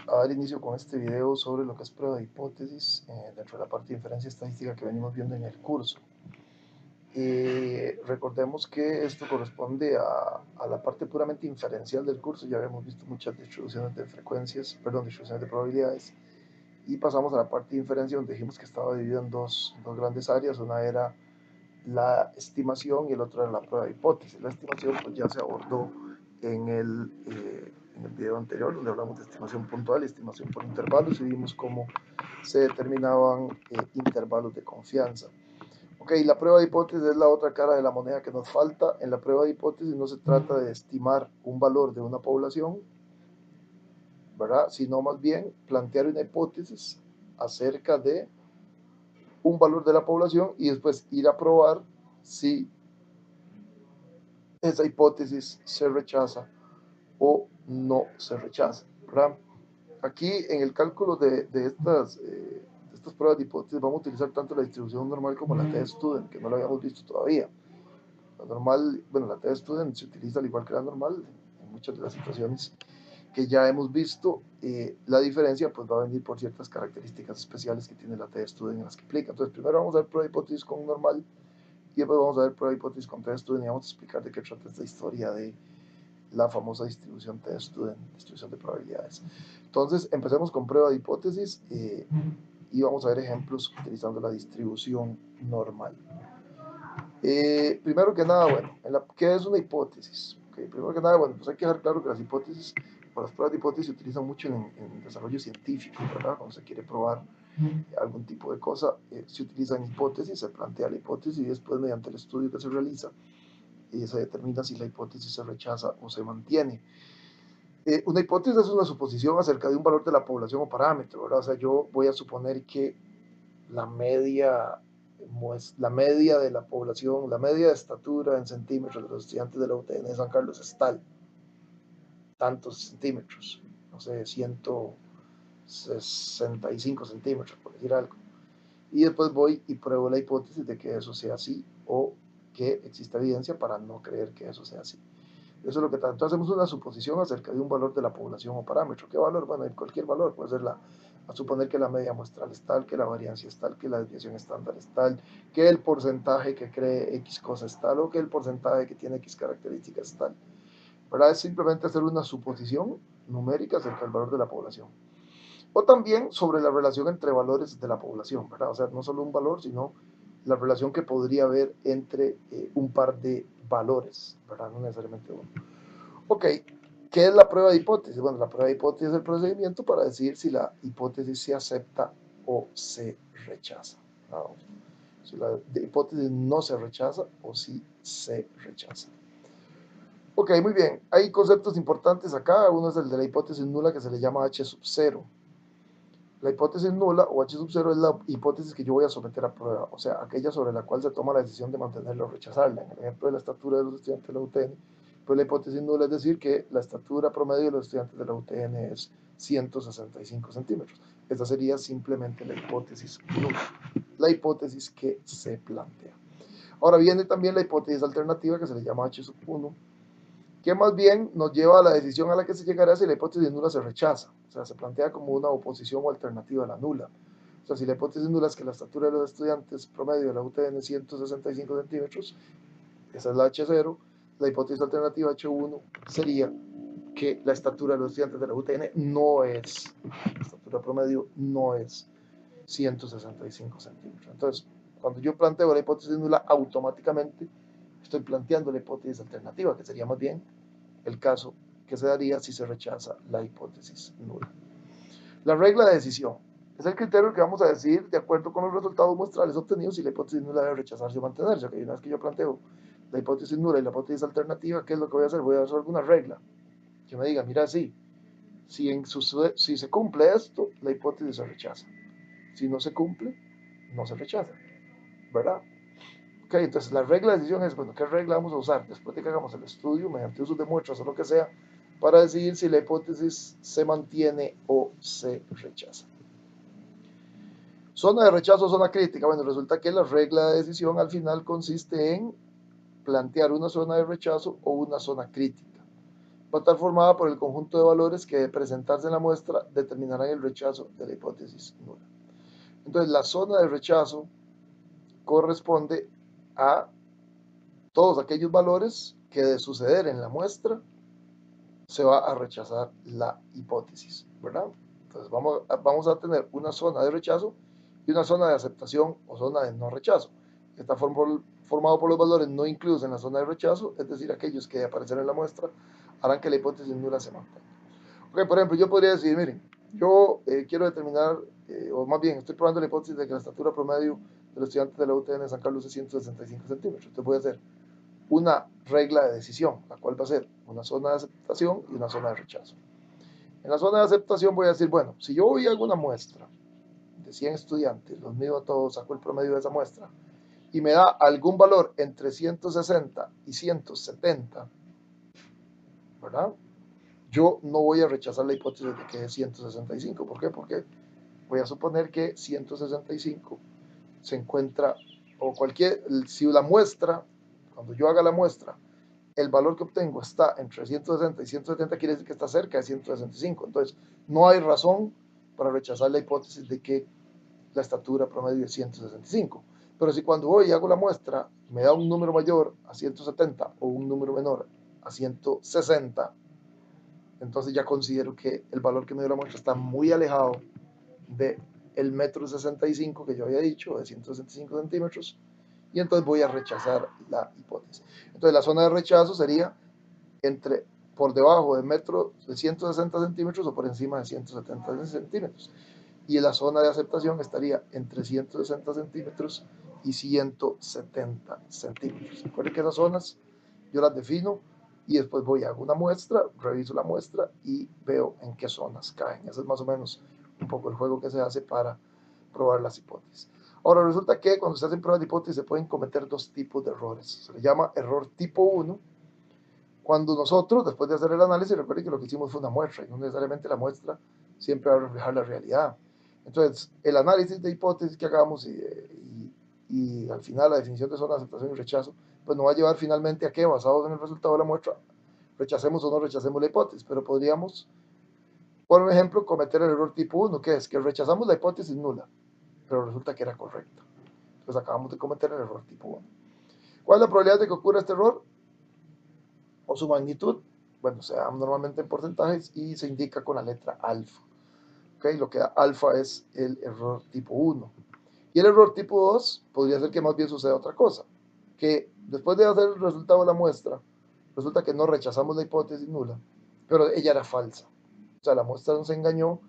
a dar inicio con este video sobre lo que es prueba de hipótesis dentro de la parte de inferencia estadística que venimos viendo en el curso. Recordemos que esto corresponde a la parte puramente inferencial del curso. Ya habíamos visto muchas distribuciones de frecuencias, distribuciones de probabilidades, y pasamos a la parte de inferencia, donde dijimos que estaba dividido en dos grandes áreas. Una era la estimación y el otro era la prueba de hipótesis. La estimación pues ya se abordó en el video anterior, donde hablamos de estimación puntual y estimación por intervalos, y vimos cómo se determinaban intervalos de confianza. Ok, la prueba de hipótesis es la otra cara de la moneda que nos falta. En la prueba de hipótesis no se trata de estimar un valor de una población, ¿verdad? Sino más bien plantear una hipótesis acerca de un valor de la población y después ir a probar si esa hipótesis se rechaza o no se rechaza, ¿verdad? Aquí en el cálculo de estas pruebas de hipótesis vamos a utilizar tanto la distribución normal como la t-student, que no la habíamos visto todavía. La normal, bueno, la t-student se utiliza al igual que la normal en muchas de las situaciones que ya hemos visto. La diferencia pues va a venir por ciertas características especiales que tiene la t-student en las que aplica. Entonces primero vamos a ver prueba de hipótesis con normal y después vamos a ver prueba de hipótesis con t-student y vamos a explicar de qué trata esta historia de la famosa distribución t-student, distribución de probabilidades. Entonces empecemos con prueba de hipótesis y vamos a ver ejemplos utilizando la distribución normal. Primero que nada, bueno, ¿qué es una hipótesis? Okay, primero que nada, bueno, pues hay que dejar claro que las hipótesis, o las pruebas de hipótesis se utilizan mucho en desarrollo científico, ¿verdad? Cuando se quiere probar algún tipo de cosa, se utilizan hipótesis, se plantea la hipótesis y después mediante el estudio que se realiza, se determina si la hipótesis se rechaza o se mantiene. Una hipótesis es una suposición acerca de un valor de la población o parámetro, ¿verdad? O sea, yo voy a suponer que la media de la población, la media de estatura en centímetros de los estudiantes de la UTN de San Carlos es tal, tantos centímetros, no sé, 165 centímetros, por decir algo. Y después voy y pruebo la hipótesis de que eso sea así o que exista evidencia para no creer que eso sea así. Eso es lo que tanto hacemos, una suposición acerca de un valor de la población o parámetro. ¿Qué valor? Bueno, cualquier valor, puede ser a suponer que la media muestral es tal, que la variancia es tal, que la desviación estándar es tal, que el porcentaje que cree X cosa es tal, o que el porcentaje que tiene X características es tal. ¿Verdad? Es simplemente hacer una suposición numérica acerca del valor de la población. O también sobre la relación entre valores de la población, ¿verdad? O sea, no solo un valor, sino la relación que podría haber entre un par de valores, ¿verdad? No necesariamente uno. Ok, ¿qué es la prueba de hipótesis? Bueno, la prueba de hipótesis es el procedimiento para decidir si la hipótesis se acepta o se rechaza. ¿No? Si la hipótesis no se rechaza o si se rechaza. Ok, muy bien. Hay conceptos importantes acá. Uno es el de la hipótesis nula, que se le llama H sub 0. La hipótesis nula o H sub 0 es la hipótesis que yo voy a someter a prueba, o sea, aquella sobre la cual se toma la decisión de mantenerla o rechazarla. En el ejemplo de la estatura de los estudiantes de la UTN, pues la hipótesis nula es decir que la estatura promedio de los estudiantes de la UTN es 165 centímetros. Esta sería simplemente la hipótesis nula, la hipótesis que se plantea. Ahora viene también la hipótesis alternativa, que se le llama H sub 1, que más bien nos lleva a la decisión a la que se llegará si la hipótesis nula se rechaza. O sea, se plantea como una oposición o alternativa a la nula. O sea, si la hipótesis nula es que la estatura de los estudiantes promedio de la UTN es 165 centímetros, esa es la H0, la hipótesis alternativa H1 sería que la estatura de los estudiantes de la UTN no es, la estatura promedio no es 165 centímetros. Entonces, cuando yo planteo la hipótesis nula, automáticamente estoy planteando la hipótesis alternativa, que sería más bien el caso que se daría si se rechaza la hipótesis nula. La regla de decisión es el criterio que vamos a decidir de acuerdo con los resultados muestrales obtenidos si la hipótesis nula debe rechazarse o mantenerse. Okay, una vez que yo planteo la hipótesis nula y la hipótesis alternativa, ¿qué es lo que voy a hacer? Voy a hacer alguna regla que me diga, mira, sí, si se cumple esto, la hipótesis se rechaza. Si no se cumple, no se rechaza, ¿verdad? Ok, entonces la regla de decisión es, bueno, ¿qué regla vamos a usar después de que hagamos el estudio, mediante uso de muestras o lo que sea, para decidir si la hipótesis se mantiene o se rechaza? Zona de rechazo o zona crítica. Bueno, resulta que la regla de decisión al final consiste en plantear una zona de rechazo o una zona crítica. va a estar formada por el conjunto de valores que de presentarse en la muestra determinarán el rechazo de la hipótesis nula. Entonces, la zona de rechazo corresponde a todos aquellos valores que de suceder en la muestra se va a rechazar la hipótesis, ¿verdad? Entonces vamos a tener una zona de rechazo y una zona de aceptación o zona de no rechazo. Está formado por los valores no incluidos en la zona de rechazo, es decir, aquellos que aparecen en la muestra harán que la hipótesis nula se mantenga. Ok, por ejemplo, yo podría decir, miren, yo quiero determinar, o más bien, estoy probando la hipótesis de que la estatura promedio de los estudiantes de la UTN de San Carlos es 165 centímetros. Entonces voy a hacer una regla de decisión, la cual va a ser una zona de aceptación y una zona de rechazo. En la zona de aceptación voy a decir, bueno, si yo voy a alguna muestra de 100 estudiantes, los mido a todos, saco el promedio de esa muestra, y me da algún valor entre 160 y 170, ¿verdad? Yo no voy a rechazar la hipótesis de que es 165. ¿Por qué? Porque voy a suponer que 165 se encuentra, o si la muestra, cuando yo haga la muestra, el valor que obtengo está entre 160 y 170, quiere decir que está cerca de 165. Entonces, no hay razón para rechazar la hipótesis de que la estatura promedio es 165. Pero si cuando voy y hago la muestra me da un número mayor a 170 o un número menor a 160, entonces ya considero que el valor que me dio la muestra está muy alejado de el metro 65 que yo había dicho, de 165 centímetros, y entonces voy a rechazar la hipótesis. Entonces la zona de rechazo sería por debajo del metro de 160 centímetros o por encima de 170 centímetros. Y la zona de aceptación estaría entre 160 centímetros y 170 centímetros. Recuerden que esas zonas yo las defino y después voy a hago una muestra, reviso la muestra y veo en qué zonas caen. Ese es más o menos un poco el juego que se hace para probar las hipótesis. Ahora, resulta que cuando se hacen pruebas de hipótesis se pueden cometer dos tipos de errores. Se le llama error tipo 1, cuando nosotros, después de hacer el análisis, recuerden que lo que hicimos fue una muestra, y no necesariamente la muestra siempre va a reflejar la realidad. Entonces, el análisis de hipótesis que hagamos y al final la definición de zona de aceptación y rechazo, pues nos va a llevar finalmente a que, basados en el resultado de la muestra, rechacemos o no rechacemos la hipótesis. Pero podríamos, por ejemplo, cometer el error tipo 1, que es que rechazamos la hipótesis nula, pero resulta que era correcta. Entonces acabamos de cometer el error tipo 1. ¿Cuál es la probabilidad de que ocurra este error? O su magnitud, bueno, se da normalmente en porcentajes y se indica con la letra alfa. ¿Okay? Lo que da alfa es el error tipo 1. Y el error tipo 2 podría ser que más bien suceda otra cosa, que después de hacer el resultado de la muestra, resulta que no rechazamos la hipótesis nula, pero ella era falsa. O sea, la muestra nos engañó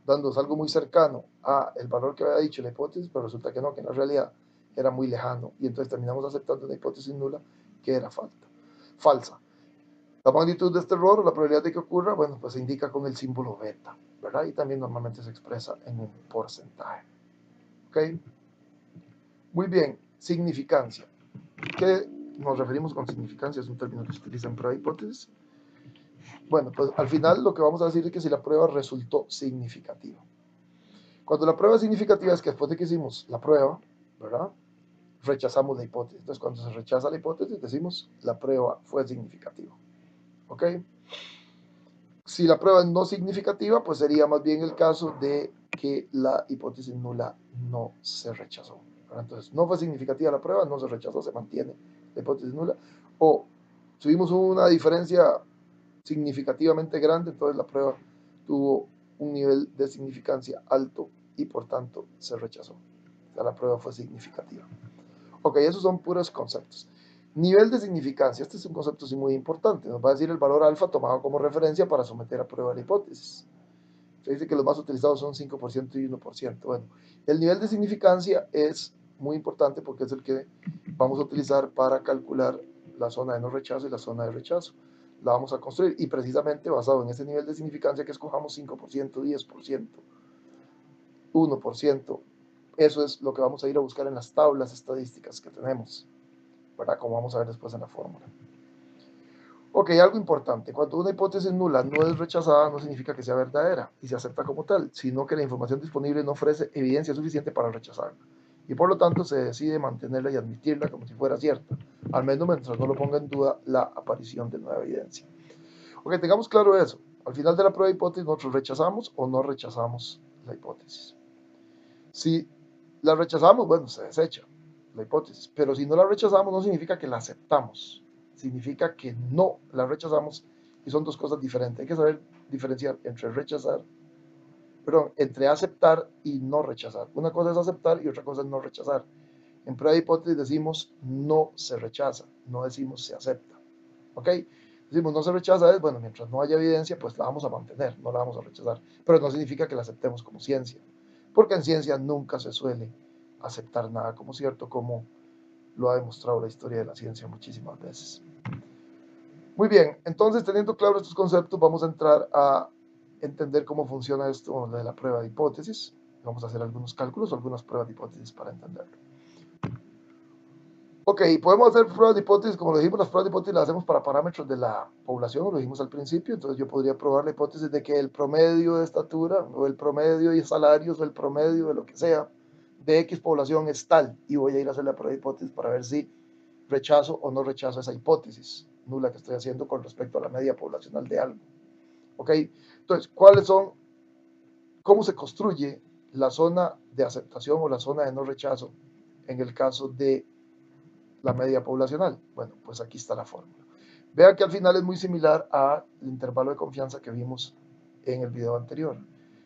dándonos algo muy cercano a el valor que había dicho la hipótesis, pero resulta que no, que en la realidad era muy lejano. Y entonces terminamos aceptando una hipótesis nula que era falsa. La magnitud de este error, o la probabilidad de que ocurra, bueno, pues se indica con el símbolo beta, ¿verdad? Y también normalmente se expresa en un porcentaje. ¿Ok? Muy bien, significancia. ¿Qué nos referimos con significancia? Es un término que se utiliza en prueba de hipótesis. Bueno, pues al final lo que vamos a decir es que si la prueba resultó significativa. Cuando la prueba es significativa es que después de que hicimos la prueba, ¿verdad? Rechazamos la hipótesis. Entonces, cuando se rechaza la hipótesis, decimos la prueba fue significativa. ¿Ok? Si la prueba es no significativa, pues sería más bien el caso de que la hipótesis nula no se rechazó. Entonces, no fue significativa la prueba, no se rechazó, se mantiene la hipótesis nula. O tuvimos una diferencia significativamente grande, entonces la prueba tuvo un nivel de significancia alto y por tanto se rechazó. O sea, la prueba fue significativa. Ok, esos son puros conceptos. Nivel de significancia, este es un concepto sí muy importante, nos va a decir el valor alfa tomado como referencia para someter a prueba la hipótesis. Se dice que los más utilizados son 5% y 1%. Bueno, el nivel de significancia es muy importante porque es el que vamos a utilizar para calcular la zona de no rechazo y la zona de rechazo. La vamos a construir y precisamente basado en ese nivel de significancia que escojamos 5%, 10%, 1%, eso es lo que vamos a ir a buscar en las tablas estadísticas que tenemos, ¿verdad? Como vamos a ver después en la fórmula. Ok, algo importante. Cuando una hipótesis nula no es rechazada, no significa que sea verdadera y se acepta como tal, sino que la información disponible no ofrece evidencia suficiente para rechazarla. Y por lo tanto se decide mantenerla y admitirla como si fuera cierta, al menos mientras no lo ponga en duda la aparición de nueva evidencia. Ok, tengamos claro eso. Al final de la prueba de hipótesis, nosotros rechazamos o no rechazamos la hipótesis. Si la rechazamos, bueno, se desecha la hipótesis, pero si no la rechazamos no significa que la aceptamos, significa que no la rechazamos y son dos cosas diferentes. Hay que saber diferenciar entre rechazar, perdón, entre aceptar y no rechazar. Una cosa es aceptar y otra cosa es no rechazar. En prueba de hipótesis decimos no se rechaza, no decimos se acepta. ¿Ok? Decimos no se rechaza es, bueno, mientras no haya evidencia, pues la vamos a mantener, no la vamos a rechazar. Pero no significa que la aceptemos como ciencia, porque en ciencia nunca se suele aceptar nada como cierto, como lo ha demostrado la historia de la ciencia muchísimas veces. Muy bien, entonces teniendo claro estos conceptos, vamos a entrar a entender cómo funciona esto de la prueba de hipótesis. Vamos a hacer algunos cálculos o algunas pruebas de hipótesis para entenderlo. Ok, podemos hacer pruebas de hipótesis, como lo dijimos, las pruebas de hipótesis las hacemos para parámetros de la población, lo dijimos al principio, entonces yo podría probar la hipótesis de que el promedio de estatura, o el promedio de salarios, o el promedio de lo que sea, de X población es tal, y voy a ir a hacer la prueba de hipótesis para ver si rechazo o no rechazo esa hipótesis nula que estoy haciendo con respecto a la media poblacional de algo. Ok, entonces, cómo se construye la zona de aceptación o la zona de no rechazo en el caso de la media poblacional? Bueno, pues aquí está la fórmula. Vean que al final es muy similar al intervalo de confianza que vimos en el video anterior.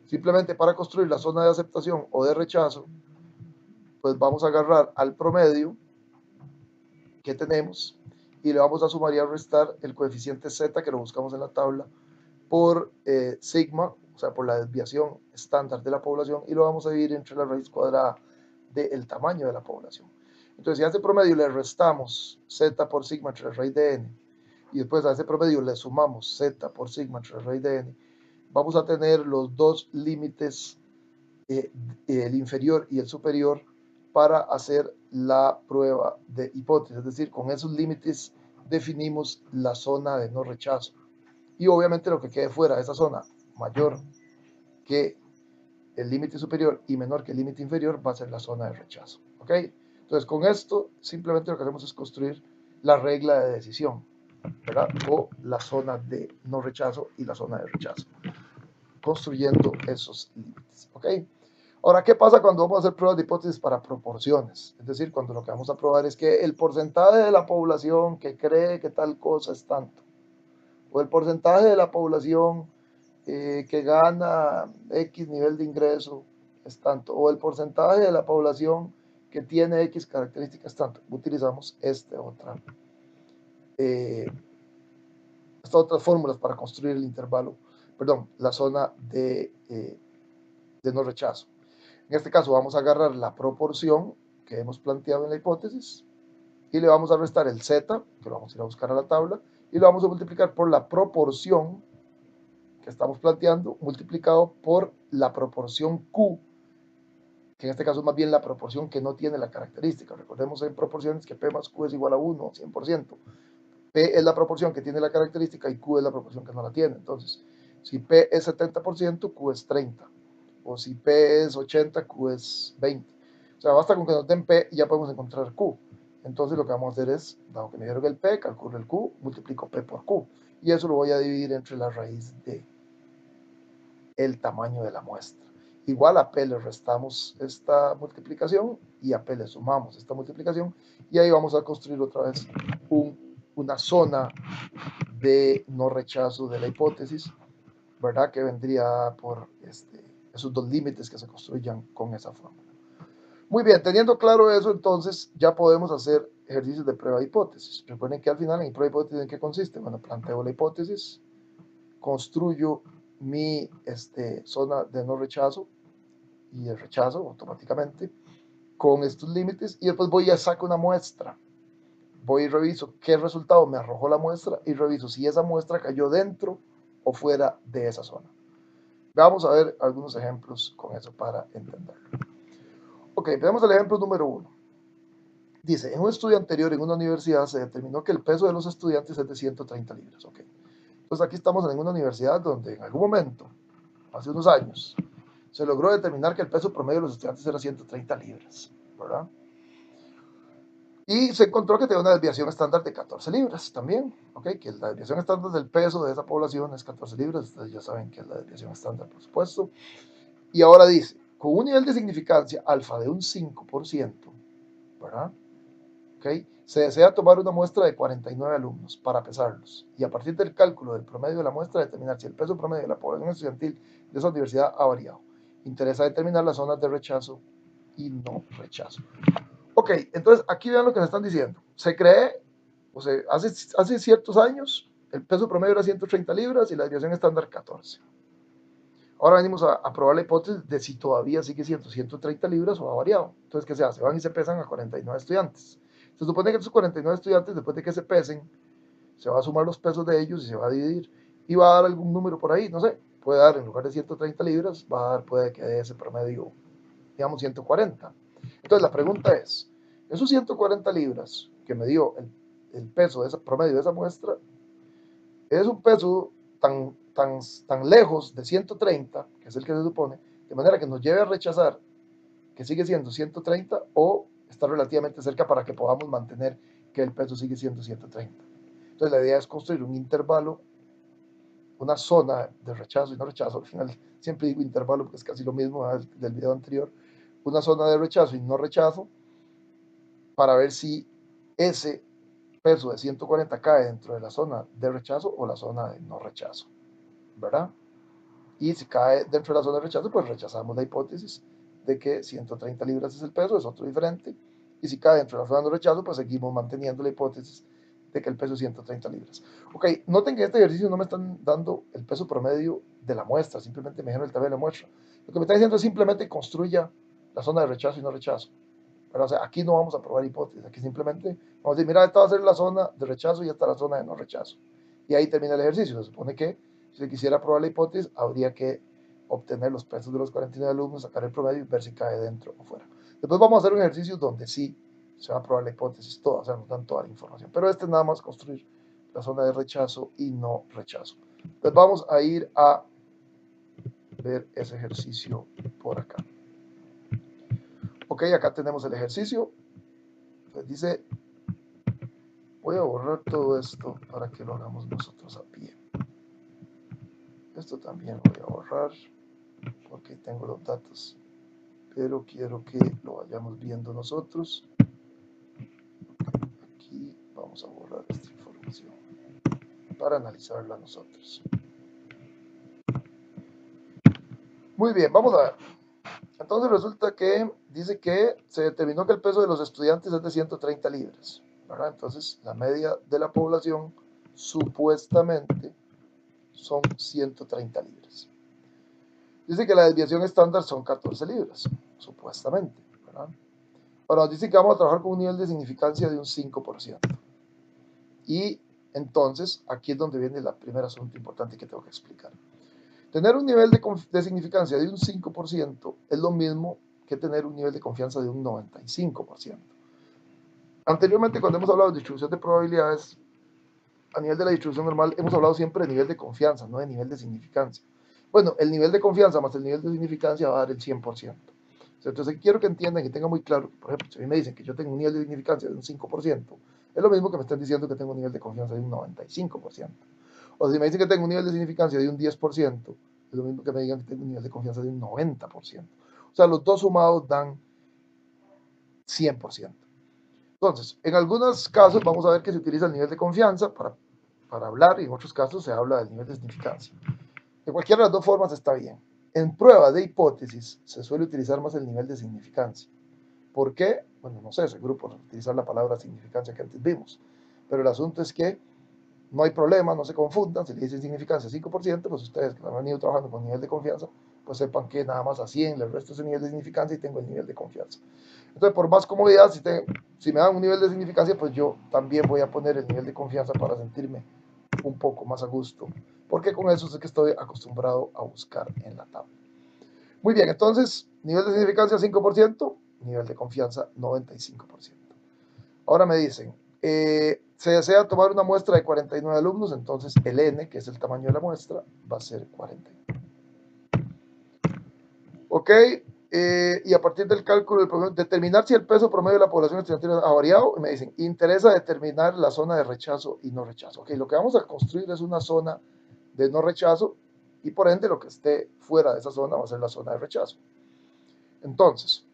Simplemente para construir la zona de aceptación o de rechazo, pues vamos a agarrar al promedio que tenemos y le vamos a sumar y a restar el coeficiente z que lo buscamos en la tabla por sigma, o sea, por la desviación estándar de la población, y lo vamos a dividir entre la raíz cuadrada del tamaño de la población. Entonces, si a ese promedio le restamos z por sigma entre la raíz de n, y después a ese promedio le sumamos z por sigma entre la raíz de n, vamos a tener los dos límites, el inferior y el superior, para hacer la prueba de hipótesis. Es decir, con esos límites definimos la zona de no rechazo. Y obviamente lo que quede fuera de esa zona mayor que el límite superior y menor que el límite inferior va a ser la zona de rechazo. ¿Ok? Entonces, con esto simplemente lo que hacemos es construir la regla de decisión, ¿verdad? O la zona de no rechazo y la zona de rechazo, construyendo esos límites. ¿Ok? Ahora, ¿qué pasa cuando vamos a hacer pruebas de hipótesis para proporciones? Es decir, cuando lo que vamos a probar es que el porcentaje de la población que cree que tal cosa es tanto, o el porcentaje de la población que gana X nivel de ingreso es tanto, o el porcentaje de la población que tiene X características tanto. Utilizamos eh, estas otras fórmulas para construir el intervalo, perdón, la zona de no rechazo. En este caso vamos a agarrar la proporción que hemos planteado en la hipótesis y le vamos a restar el z, que lo vamos a ir a buscar a la tabla, y lo vamos a multiplicar por la proporción que estamos planteando, multiplicado por la proporción Q, que en este caso es más bien la proporción que no tiene la característica. Recordemos en proporciones que P más Q es igual a 1, 100%. P es la proporción que tiene la característica y Q es la proporción que no la tiene. Entonces, si P es 70%, Q es 30. O si P es 80, Q es 20. O sea, basta con que nos den P y ya podemos encontrar Q. Entonces lo que vamos a hacer es, dado que me dieron el P, calculo el Q, multiplico P por Q. Y eso lo voy a dividir entre la raíz de el tamaño de la muestra. Igual a P le restamos esta multiplicación y a P le sumamos esta multiplicación y ahí vamos a construir otra vez una zona de no rechazo de la hipótesis, ¿verdad? Que vendría por esos dos límites que se construyan con esa fórmula. Muy bien, teniendo claro eso, entonces ya podemos hacer ejercicios de prueba de hipótesis. Recuerden que al final en prueba de hipótesis, ¿en qué consiste? Bueno, planteo la hipótesis, construyo mi zona de no rechazo y el rechazo automáticamente con estos límites y después voy y saco una muestra. Voy y reviso qué resultado me arrojó la muestra y reviso si esa muestra cayó dentro o fuera de esa zona. Vamos a ver algunos ejemplos con eso para entenderlo. Ok, veamos el ejemplo número 1. Dice, en un estudio anterior en una universidad se determinó que el peso de los estudiantes es de 130 libras. Ok, entonces aquí estamos en una universidad donde en algún momento, hace unos años, se logró determinar que el peso promedio de los estudiantes era 130 libras, ¿verdad? Y se encontró que tenía una desviación estándar de 14 libras también, ¿ok? Que la desviación estándar del peso de esa población es 14 libras, ustedes ya saben que es la desviación estándar, por supuesto. Y ahora dice, con un nivel de significancia alfa de un 5%, ¿verdad? ¿Ok? Se desea tomar una muestra de 49 alumnos para pesarlos y a partir del cálculo del promedio de la muestra determinar si el peso promedio de la población estudiantil de esa universidad ha variado. Interesa determinar las zonas de rechazo y no rechazo. Ok, entonces aquí vean lo que me están diciendo. Se cree, o sea, hace ciertos años, el peso promedio era 130 libras y la desviación estándar 14. Ahora venimos a probar la hipótesis de si todavía sigue siendo 130 libras o ha variado. Entonces, ¿qué se hace? Van y se pesan a 49 estudiantes. Se supone que esos 49 estudiantes, después de que se pesen, se va a sumar los pesos de ellos y se va a dividir. Y va a dar algún número por ahí, no sé. Puede dar, en lugar de 130 libras, va a dar, puede que dé ese promedio, digamos, 140. Entonces, la pregunta es, esos 140 libras que me dio el peso de ese promedio de esa muestra, es un peso tan lejos de 130, que es el que se supone, de manera que nos lleve a rechazar que sigue siendo 130 o está relativamente cerca para que podamos mantener que el peso sigue siendo 130. Entonces la idea es construir un intervalo, una zona de rechazo y no rechazo, al final siempre digo intervalo porque es casi lo mismo del video anterior, una zona de rechazo y no rechazo para ver si ese peso de 140 cae dentro de la zona de rechazo o la zona de no rechazo, ¿verdad? Y si cae dentro de la zona de rechazo, pues rechazamos la hipótesis de que 130 libras es el peso, es otro diferente. Y si cae dentro de la zona de rechazo, pues seguimos manteniendo la hipótesis de que el peso es 130 libras. Ok, noten que en este ejercicio no me están dando el peso promedio de la muestra, simplemente me dijeron el tamaño de la muestra. Lo que me está diciendo es simplemente construya la zona de rechazo y no rechazo. Pero, o sea, aquí no vamos a probar hipótesis, aquí simplemente vamos a decir, mira, esta va a ser la zona de rechazo y esta la zona de no rechazo. Y ahí termina el ejercicio. Se supone que si se quisiera probar la hipótesis, habría que obtener los pesos de los 49 alumnos, sacar el promedio y ver si cae dentro o fuera. Después vamos a hacer un ejercicio donde sí se va a probar la hipótesis toda, o sea, nos dan toda la información. Pero este es nada más construir la zona de rechazo y no rechazo. Entonces vamos a ir a ver ese ejercicio por acá. Ok, acá tenemos el ejercicio. Entonces dice, voy a borrar todo esto para que lo hagamos nosotros a pie. Esto también lo voy a borrar porque tengo los datos, pero quiero que lo vayamos viendo nosotros. Aquí vamos a borrar esta información para analizarla nosotros. Muy bien, vamos a ver. Entonces resulta que dice que se determinó que el peso de los estudiantes es de 130 libras, ¿verdad? Entonces la media de la población supuestamente son 130 libras. Dice que la desviación estándar son 14 libras, supuestamente, ¿verdad? Ahora nos dice que vamos a trabajar con un nivel de significancia de un 5%. Y entonces, aquí es donde viene el primer asunto importante que tengo que explicar. Tener un nivel de significancia de un 5% es lo mismo que tener un nivel de confianza de un 95%. Anteriormente, cuando hemos hablado de distribución de probabilidades, a nivel de la distribución normal, hemos hablado siempre de nivel de confianza, no de nivel de significancia. Bueno, el nivel de confianza más el nivel de significancia va a dar el 100%. Entonces, quiero que entiendan y tengan muy claro, por ejemplo, si a mí me dicen que yo tengo un nivel de significancia de un 5%, es lo mismo que me están diciendo que tengo un nivel de confianza de un 95%. O si me dicen que tengo un nivel de significancia de un 10%, es lo mismo que me digan que tengo un nivel de confianza de un 90%. O sea, los dos sumados dan 100%. Entonces, en algunos casos vamos a ver que se utiliza el nivel de confianza para hablar y en otros casos se habla del nivel de significancia. De cualquiera de las dos formas está bien. En pruebas de hipótesis se suele utilizar más el nivel de significancia. ¿Por qué? Bueno, no sé, seguro por utilizar la palabra significancia que antes vimos. Pero el asunto es que no hay problema, no se confundan, si le dicen significancia 5%, pues ustedes que han ido trabajando con nivel de confianza, pues sepan que nada más a 100 le resto ese nivel de significancia y tengo el nivel de confianza. Entonces, por más comodidad, si me dan un nivel de significancia, pues yo también voy a poner el nivel de confianza para sentirme un poco más a gusto, porque con eso es que estoy acostumbrado a buscar en la tabla. Muy bien, entonces, nivel de significancia 5%, nivel de confianza 95%. Ahora me dicen, se desea tomar una muestra de 49 alumnos, entonces el N, que es el tamaño de la muestra, va a ser 40. Ok, Y a partir del cálculo del promedio, determinar si el peso promedio de la población estudiantil ha variado, y me dicen, interesa determinar la zona de rechazo y no rechazo. Ok, lo que vamos a construir es una zona de no rechazo y por ende lo que esté fuera de esa zona va a ser la zona de rechazo. Entonces,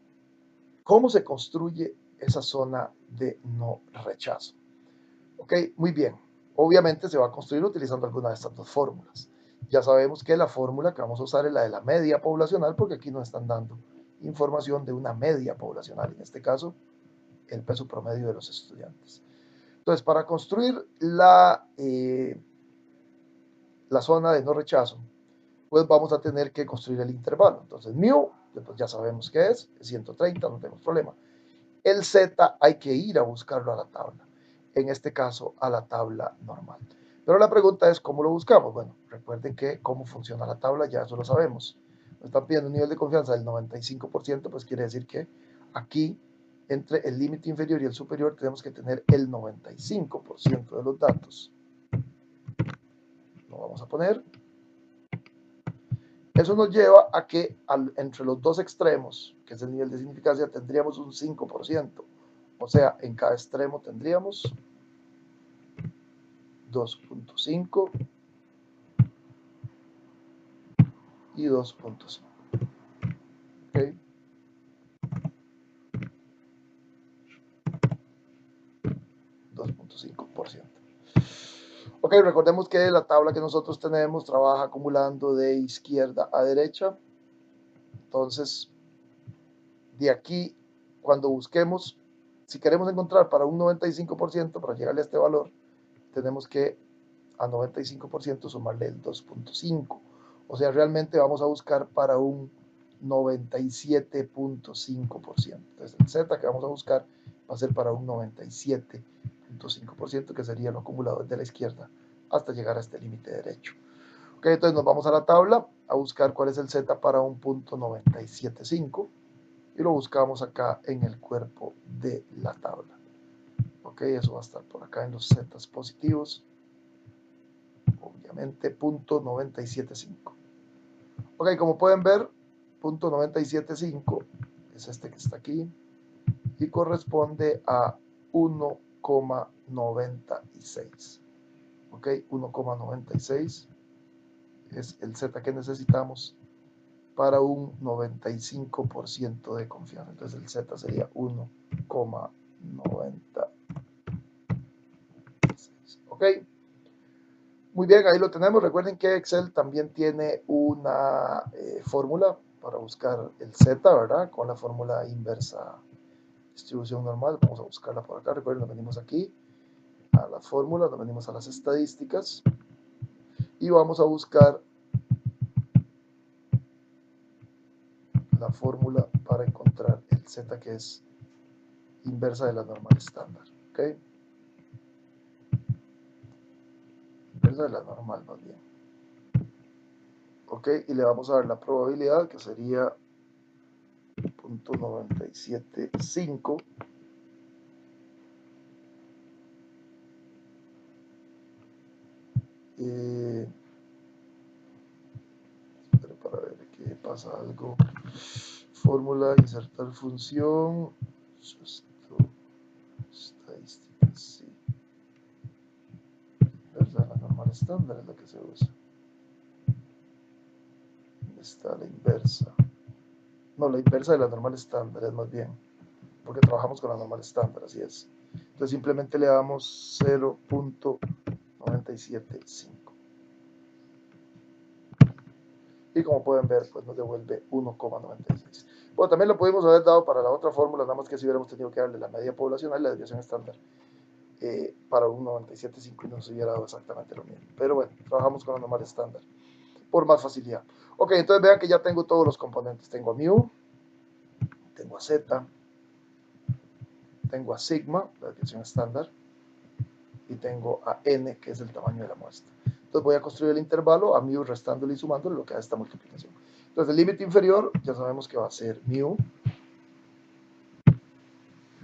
¿cómo se construye esa zona de no rechazo? Ok, muy bien. Obviamente se va a construir utilizando alguna de estas dos fórmulas. Ya sabemos que la fórmula que vamos a usar es la de la media poblacional, porque aquí nos están dando información de una media poblacional, en este caso, el peso promedio de los estudiantes. Entonces, para construir la zona de no rechazo, pues vamos a tener que construir el intervalo. Entonces, mu, pues ya sabemos qué es 130, no tenemos problema. El z hay que ir a buscarlo a la tabla, en este caso a la tabla normal. Pero la pregunta es, ¿cómo lo buscamos? Bueno, recuerden que cómo funciona la tabla, ya eso lo sabemos. Nos están pidiendo un nivel de confianza del 95%, pues quiere decir que aquí, entre el límite inferior y el superior, tenemos que tener el 95% de los datos. Lo vamos a poner. Eso nos lleva a que entre los dos extremos, que es el nivel de significancia, tendríamos un 5%. O sea, en cada extremo tendríamos 2.5 y 2.5. ¿Okay? 2.5%. Ok, recordemos que la tabla que nosotros tenemos trabaja acumulando de izquierda a derecha. Entonces, de aquí, cuando busquemos, si queremos encontrar para un 95%, para llegarle a este valor, tenemos que a 95% sumarle el 2.5. O sea, realmente vamos a buscar para un 97.5%. Entonces, el Z que vamos a buscar va a ser para un 97.5%, que sería lo acumulado desde la izquierda hasta llegar a este límite derecho. Ok, entonces nos vamos a la tabla a buscar cuál es el Z para un punto 97.5 y lo buscamos acá en el cuerpo de la tabla. Ok, eso va a estar por acá en los Zetas positivos. Obviamente, punto 97.5. Ok, como pueden ver, punto 97.5 es este que está aquí y corresponde a 1,96. Ok, 1,96 es el Z que necesitamos para un 95% de confianza. Entonces el Z sería 1,96. Ok. Muy bien, ahí lo tenemos. Recuerden que Excel también tiene una fórmula para buscar el Z, ¿verdad? Con la fórmula inversa distribución normal. Vamos a buscarla por acá. Recuerden, nos venimos aquí a las fórmulas, nos venimos a las estadísticas y vamos a buscar la fórmula para encontrar el Z que es inversa de la normal estándar. ¿Ok? Inversa de la normal, más bien. ¿Ok? Y le vamos a dar la probabilidad que sería 0.975 pero para ver que pasa algo. Fórmula, insertar función, estadística, sí. ¿Verdad? La normal estándar es la que se usa. ¿Dónde está la inversa? No, la inversa de la normal estándar es más bien, porque trabajamos con la normal estándar, así es. Entonces simplemente le damos 0.975. Y como pueden ver, pues nos devuelve 1,96. Bueno, también lo pudimos haber dado para la otra fórmula, nada más que si hubiéramos tenido que darle la media poblacional y la desviación estándar para un 97.5 y nos hubiera dado exactamente lo mismo. Pero bueno, trabajamos con la normal estándar por más facilidad. Ok, entonces vean que ya tengo todos los componentes. Tengo a mu, tengo a z, tengo a sigma, la desviación estándar, y tengo a n, que es el tamaño de la muestra. Entonces voy a construir el intervalo a mu restándole y sumándole lo que da esta multiplicación. Entonces el límite inferior ya sabemos que va a ser mu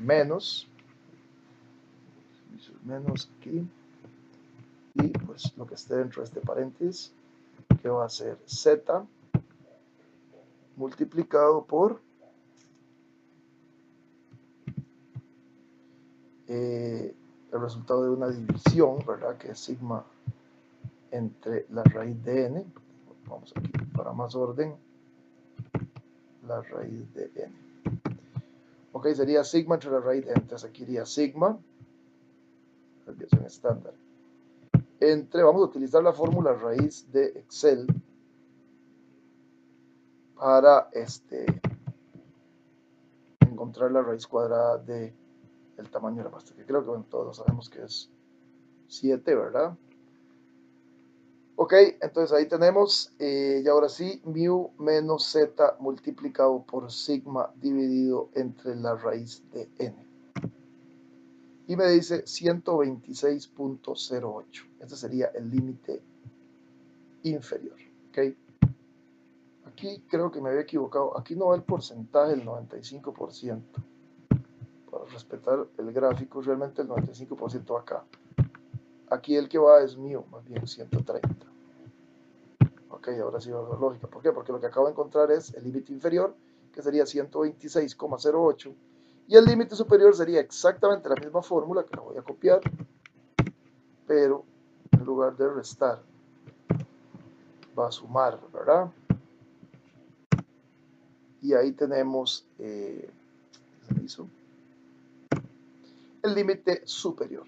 menos aquí, y pues lo que esté dentro de este paréntesis, que va a ser z multiplicado por el resultado de una división, ¿verdad? Que es sigma entre la raíz de n. Vamos aquí para más orden, la raíz de n. Ok, sería sigma entre la raíz de n. Entonces aquí iría sigma, desviación estándar, entre, vamos a utilizar la fórmula raíz de Excel para encontrar la raíz cuadrada del tamaño de la muestra, que creo que bueno, todos sabemos que es 7, ¿verdad? Ok, entonces ahí tenemos, y ahora sí, mu menos z multiplicado por sigma dividido entre la raíz de n. Y me dice 126.08. Este sería el límite inferior. Ok. Aquí creo que me había equivocado. Aquí no va el porcentaje, el 95%. Para respetar el gráfico, realmente el 95% va acá. Aquí el que va es mío, más bien 130. Ok, ahora sí va a ser lógica. ¿Por qué? Porque lo que acabo de encontrar es el límite inferior, que sería 126,08. Y el límite superior sería exactamente la misma fórmula, que la voy a copiar, pero en lugar de restar, va a sumar, ¿verdad? Y ahí tenemos el límite superior.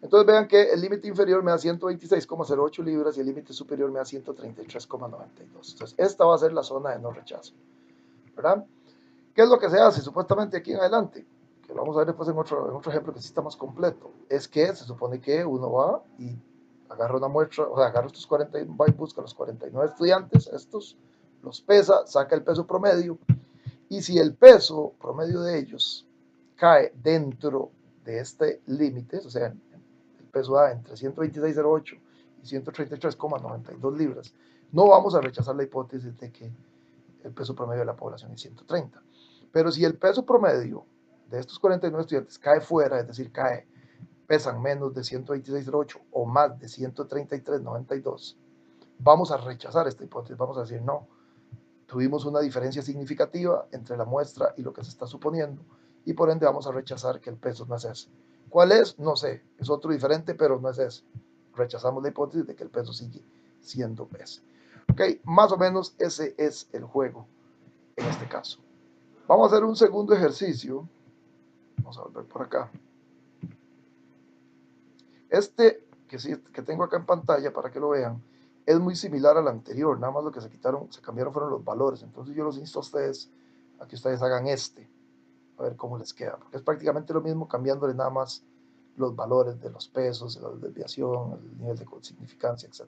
Entonces vean que el límite inferior me da 126,08 libras y el límite superior me da 133,92. Entonces esta va a ser la zona de no rechazo, ¿verdad? ¿Qué es lo que se hace supuestamente aquí en adelante? Que lo vamos a ver después en otro ejemplo que sí está más completo. Es que se supone que uno va y agarra una muestra, o sea, agarra estos 40, va y busca los 49 estudiantes, estos, los pesa, saca el peso promedio, y si el peso promedio de ellos cae dentro de este límite, o sea, el peso da entre 126,08 y 133,92 libras, no vamos a rechazar la hipótesis de que el peso promedio de la población es 130. Pero si el peso promedio de estos 49 estudiantes cae fuera, es decir, pesan menos de 126,08 o más de 133,92, vamos a rechazar esta hipótesis, vamos a decir no. Tuvimos una diferencia significativa entre la muestra y lo que se está suponiendo, y por ende vamos a rechazar que el peso no es ese. ¿Cuál es? No sé, es otro diferente, pero no es ese. Rechazamos la hipótesis de que el peso sigue siendo ese. Ok, más o menos ese es el juego en este caso. Vamos a hacer un segundo ejercicio. Vamos a volver por acá. Este que tengo acá en pantalla para que lo vean es muy similar al anterior, nada más lo que se cambiaron fueron los valores. Entonces yo los insto a ustedes a que ustedes hagan a ver cómo les queda, porque es prácticamente lo mismo cambiándole nada más los valores de los pesos, de la desviación, el nivel de significancia, etc.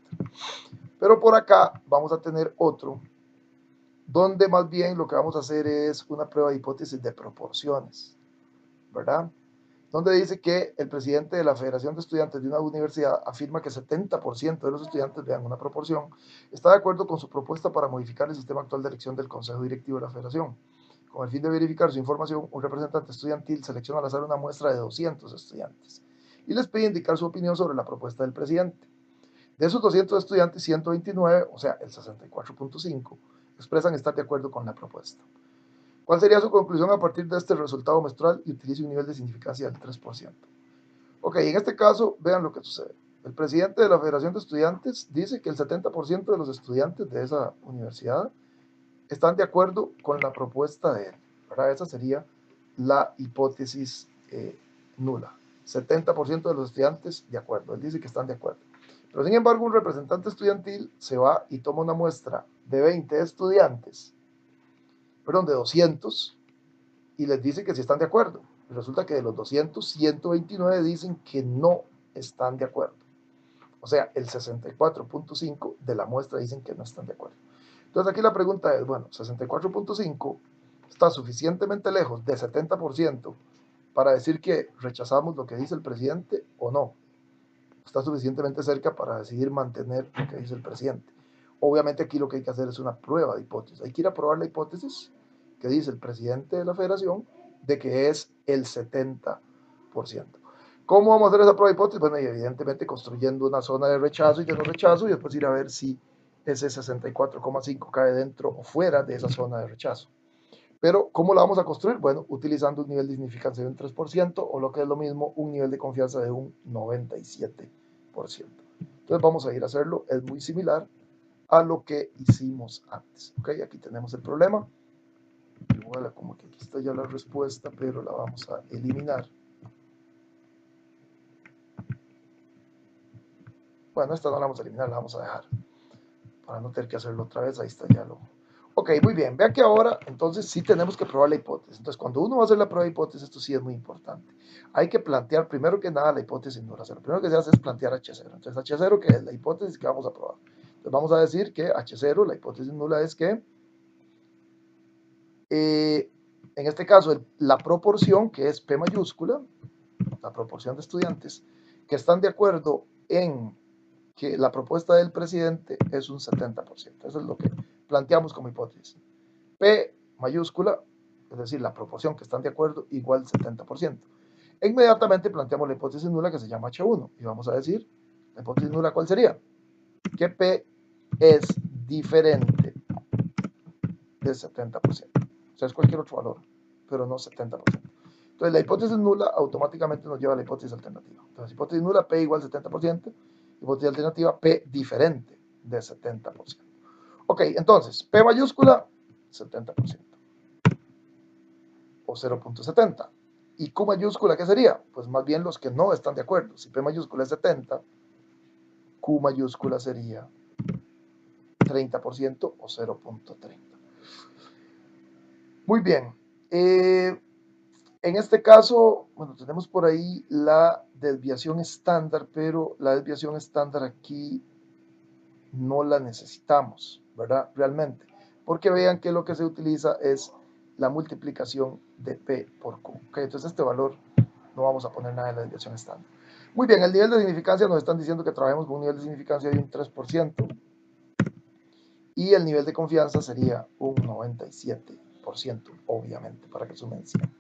Pero por acá vamos a tener otro donde más bien lo que vamos a hacer es una prueba de hipótesis de proporciones, ¿verdad? Donde dice que el presidente de la Federación de Estudiantes de una universidad afirma que 70% de los estudiantes, vean una proporción, está de acuerdo con su propuesta para modificar el sistema actual de elección del Consejo Directivo de la Federación. Con el fin de verificar su información, un representante estudiantil selecciona al azar una muestra de 200 estudiantes y les pide indicar su opinión sobre la propuesta del presidente. De esos 200 estudiantes, 129, o sea, el 64.5, expresan estar de acuerdo con la propuesta. ¿Cuál sería su conclusión a partir de este resultado muestral? Y utilice un nivel de significancia del 3%. Ok, en este caso, vean lo que sucede. El presidente de la Federación de Estudiantes dice que el 70% de los estudiantes de esa universidad están de acuerdo con la propuesta de él, ¿verdad? Esa sería la hipótesis nula. 70% de los estudiantes de acuerdo. Él dice que están de acuerdo. Pero sin embargo, un representante estudiantil se va y toma una muestra de 20 estudiantes, perdón, de 200, y les dice que sí están de acuerdo. Y resulta que de los 200, 129 dicen que no están de acuerdo. O sea, el 64.5 de la muestra dicen que no están de acuerdo. Entonces aquí la pregunta es, bueno, 64.5 está suficientemente lejos de 70% para decir que rechazamos lo que dice el presidente o no. Está suficientemente cerca para decidir mantener lo que dice el presidente. Obviamente aquí lo que hay que hacer es una prueba de hipótesis. Hay que ir a probar la hipótesis que dice el presidente de la federación de que es el 70%. ¿Cómo vamos a hacer esa prueba de hipótesis? Bueno, y evidentemente construyendo una zona de rechazo y de no rechazo y después ir a ver si ese 64,5 cae dentro o fuera de esa zona de rechazo. Pero, ¿cómo la vamos a construir? Bueno, utilizando un nivel de significancia de un 3% o lo que es lo mismo, un nivel de confianza de un 97%. Entonces vamos a ir a hacerlo, es muy similar a lo que hicimos antes. ¿Ok? Aquí tenemos el problema. Igual, como que aquí está ya la respuesta, pero la vamos a eliminar. Bueno, esta no la vamos a eliminar, la vamos a dejar para no tener que hacerlo otra vez. Ahí está ya lo... Ok, muy bien. Vea que ahora, entonces, sí tenemos que probar la hipótesis. Entonces, cuando uno va a hacer la prueba de hipótesis, esto sí es muy importante. Hay que plantear, primero que nada, la hipótesis nula. O sea, lo primero que se hace es plantear H0. Entonces, H0, que es la hipótesis que vamos a probar. Entonces, vamos a decir que H0, la hipótesis nula, es que, en este caso, la proporción, que es P mayúscula, la proporción de estudiantes que están de acuerdo en que la propuesta del presidente es un 70%. Eso es lo que planteamos como hipótesis. P mayúscula, es decir, la proporción que están de acuerdo, igual 70%. E inmediatamente planteamos la hipótesis nula que se llama H1 y vamos a decir, la hipótesis nula, ¿cuál sería? Que P es diferente del 70%. O sea, es cualquier otro valor, pero no 70%. Entonces, la hipótesis nula automáticamente nos lleva a la hipótesis alternativa. Entonces, hipótesis nula, P igual 70%, hipótesis alternativa, P diferente de 70%. Ok, entonces, P mayúscula, 70%, o 0.70. ¿Y Q mayúscula qué sería? Pues más bien los que no están de acuerdo. Si P mayúscula es 70, Q mayúscula sería 30% o 0.30. Muy bien. En este caso, bueno, tenemos por ahí la desviación estándar, pero la desviación estándar aquí no la necesitamos, ¿verdad? Realmente. Porque vean que lo que se utiliza es la multiplicación de P por Q. ¿Okay? Entonces este valor no vamos a poner nada en la desviación estándar. Muy bien, el nivel de significancia nos están diciendo que trabajemos con un nivel de significancia de un 3% y el nivel de confianza sería un 97%, obviamente, para que sumen 100.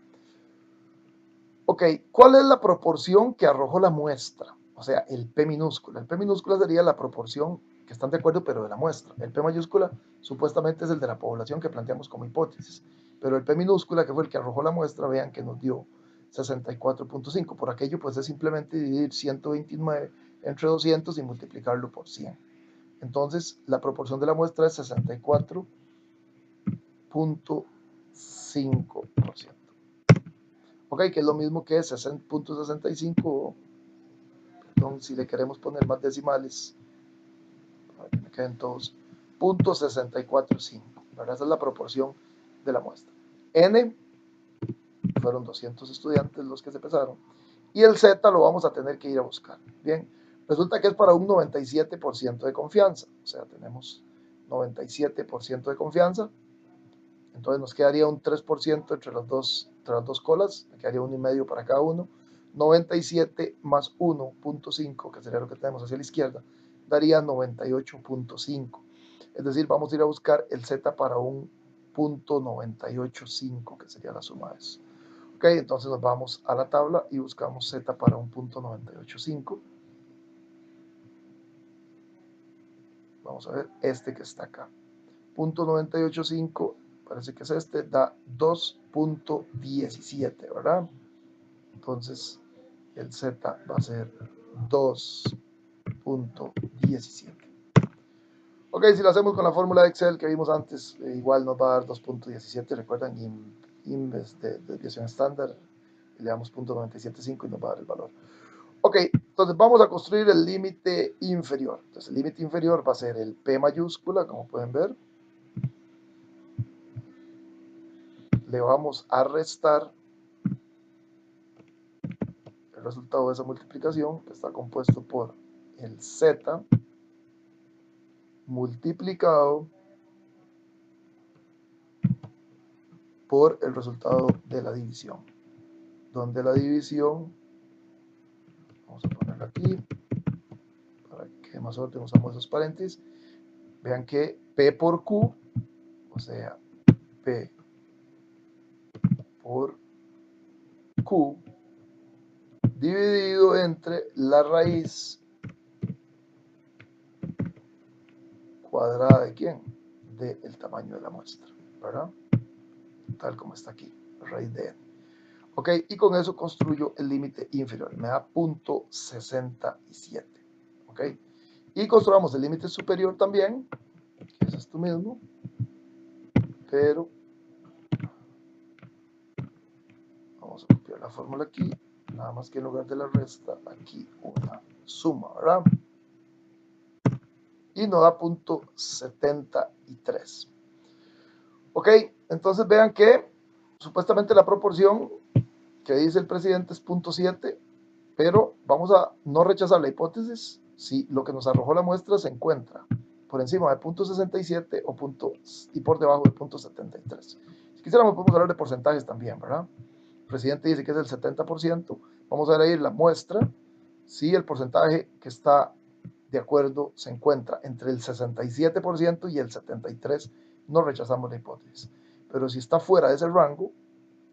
Ok, ¿cuál es la proporción que arrojó la muestra? O sea, el P minúscula. El P minúscula sería la proporción que están de acuerdo, pero de la muestra. El P mayúscula supuestamente es el de la población que planteamos como hipótesis. Pero el P minúscula, que fue el que arrojó la muestra, vean que nos dio 64.5. Por aquello, pues es simplemente dividir 129 entre 200 y multiplicarlo por 100. Entonces, la proporción de la muestra es 64.5%. Ok, que es lo mismo que 60.65, perdón, si le queremos poner más decimales, para que me queden todos, 0.645, ¿verdad? Esa es la proporción de la muestra. N, fueron 200 estudiantes los que se pesaron, y el Z lo vamos a tener que ir a buscar. Bien, resulta que es para un 97% de confianza, o sea, tenemos 97% de confianza, entonces nos quedaría un 3% entre las dos colas, me quedaría 1,5 para cada uno. 97 más 1.5, que sería lo que tenemos hacia la izquierda, daría 98.5. Es decir, vamos a ir a buscar el Z para un .985, que sería la suma de eso. Ok, entonces nos vamos a la tabla y buscamos Z para un .985. Vamos a ver este que está acá. .985, parece que es este, da 2.17, ¿verdad? Entonces, el Z va a ser 2.17. Ok, si lo hacemos con la fórmula de Excel que vimos antes, igual nos va a dar 2.17. Recuerdan, IM es de desviación estándar, le damos .975 y nos va a dar el valor. Ok, entonces vamos a construir el límite inferior. Entonces el límite inferior va a ser el P mayúscula, como pueden ver. Le vamos a restar el resultado de esa multiplicación, que está compuesto por el Z multiplicado por el resultado de la división, donde la división, vamos a ponerla aquí, para que más orden usamos esos paréntesis, vean que P por Q, o sea, P por Q, dividido entre la raíz cuadrada de quién, del tamaño de la muestra, ¿verdad? Tal como está aquí, raíz de n. Ok, y con eso construyo el límite inferior, me da 0.67. Ok, y construyamos el límite superior también, que es esto mismo, pero vamos a copiar la fórmula aquí, nada más que en lugar de la resta, aquí una suma, ¿verdad? Y nos da 0.73. Ok, entonces vean que supuestamente la proporción que dice el presidente es 0.7, pero vamos a no rechazar la hipótesis si lo que nos arrojó la muestra se encuentra por encima de 0.67 y por debajo de 0.73. Si quisiéramos podemos hablar de porcentajes también, ¿verdad? El presidente dice que es el 70%, vamos a ver ahí la muestra, si el porcentaje que está de acuerdo se encuentra entre el 67% y el 73%, no rechazamos la hipótesis. Pero si está fuera de ese rango,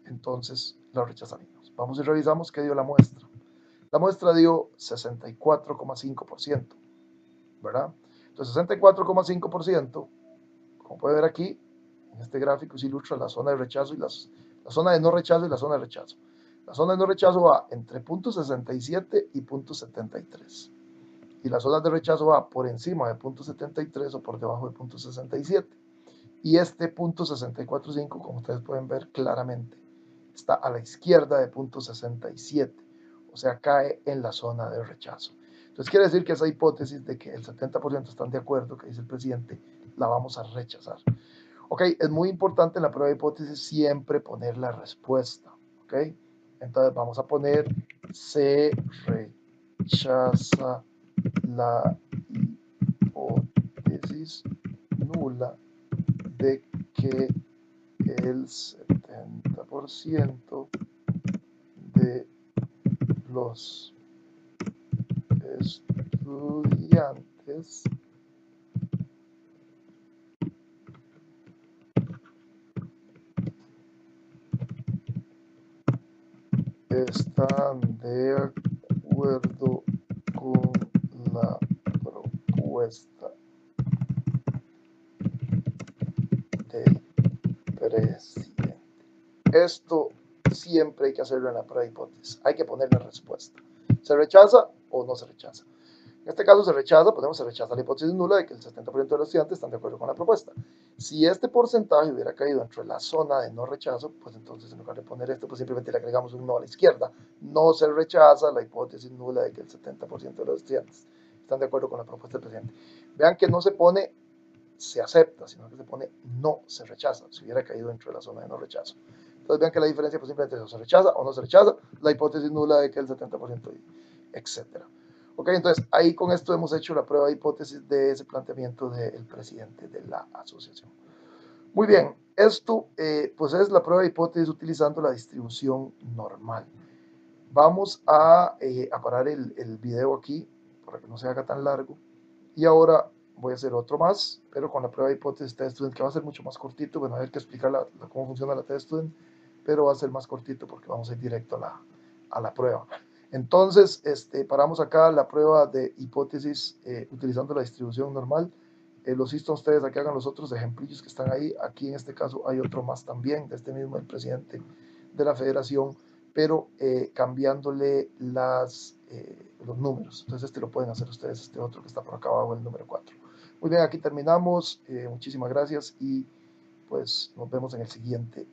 entonces la rechazamos. Vamos y revisamos qué dio la muestra. La muestra dio 64,5%, ¿verdad? Entonces 64,5%, como puede ver aquí, en este gráfico se ilustra la zona de rechazo y la zona de no rechazo y la zona de rechazo. La zona de no rechazo va entre 0.67 y 0.73. Y la zona de rechazo va por encima de 0.73 o por debajo de 0.67. Y este 0.645, como ustedes pueden ver claramente, está a la izquierda de 0.67. O sea, cae en la zona de rechazo. Entonces quiere decir que esa hipótesis de que el 70% están de acuerdo, que dice el presidente, la vamos a rechazar. Ok, es muy importante en la prueba de hipótesis siempre poner la respuesta. Ok, entonces vamos a poner se rechaza la hipótesis nula de que el 70% de los estudiantes están de acuerdo con la propuesta del presidente. Esto siempre hay que hacerlo en la prueba de hipótesis. Hay que poner la respuesta. ¿Se rechaza o no se rechaza? En este caso se rechaza, podemos rechazar la hipótesis nula de que el 70% de los estudiantes están de acuerdo con la propuesta. Si este porcentaje hubiera caído dentro de la zona de no rechazo, pues entonces en lugar de poner esto, pues simplemente le agregamos un no a la izquierda. No se rechaza la hipótesis nula de que el 70% de los estudiantes están de acuerdo con la propuesta del presidente. Vean que no se pone se acepta, sino que se pone no se rechaza, si hubiera caído dentro de la zona de no rechazo. Entonces vean que la diferencia pues simplemente es o se rechaza o no se rechaza, la hipótesis nula de que el 70%, etcétera. Ok, entonces ahí con esto hemos hecho la prueba de hipótesis de ese planteamiento del presidente de la asociación. Muy bien, esto pues es la prueba de hipótesis utilizando la distribución normal. Vamos a parar el video aquí para que no se haga tan largo y ahora voy a hacer otro más, pero con la prueba de hipótesis test student, que va a ser mucho más cortito. Bueno, hay que explicar cómo funciona la test student, pero va a ser más cortito porque vamos a ir directo a la prueba. Entonces, paramos acá la prueba de hipótesis utilizando la distribución normal. Los instan ustedes a que hagan los otros ejemplillos que están ahí. Aquí en este caso hay otro más también, de este mismo, el presidente de la federación, pero cambiándole los números. Entonces este lo pueden hacer ustedes, este otro que está por acá abajo, el número 4. Muy bien, aquí terminamos. Muchísimas gracias y pues nos vemos en el siguiente video.